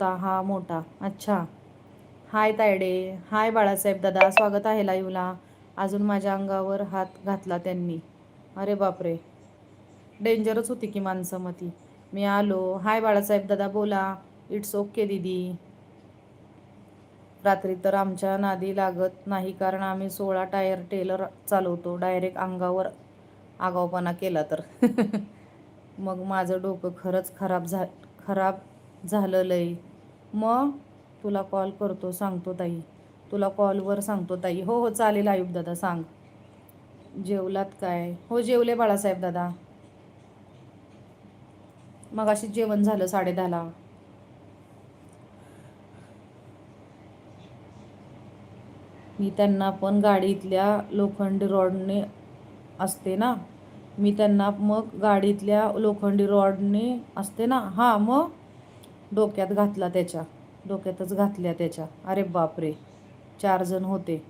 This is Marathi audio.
हा मोठा. अच्छा. हाय तायडे. हाय बाळासाहेब दादा, स्वागत आहे लाईव्हला. अजून माझ्या अंगावर हात घातला त्यांनी. अरे बापरे, डेंजरच होती की माणसं मग ती. मी आलो. हाय बाळासाहेब दादा, बोला. इट्स ओके दीदी. रात्री तर आमच्या नादी लागत नाही, कारण आम्ही 16 टायर टेलर चालवतो. डायरेक्ट अंगावर आगाऊपणा केला तर मग माझं डोकं खरंच खराब झालं लय. मग तुला कॉल करतो, सांगतो ताई. तुला कॉलवर सांगतो ताई. हो हो चालेल आयुब दादा, सांग. जेवलात काय? हो जेवले बाळासाहेब दादा. मग अशी जेवण झालं 10:30ला. मी त्यांना पण गाडीतल्या लोखंडी रॉडने असते ना. मी त्यांना मग गाडीतल्या लोखंडी रॉडने असते ना. हां, मग डोक्यात घातला त्याच्या. डोक्यातच घातल्या त्याच्या. अरे बापरे, 4 जण होते.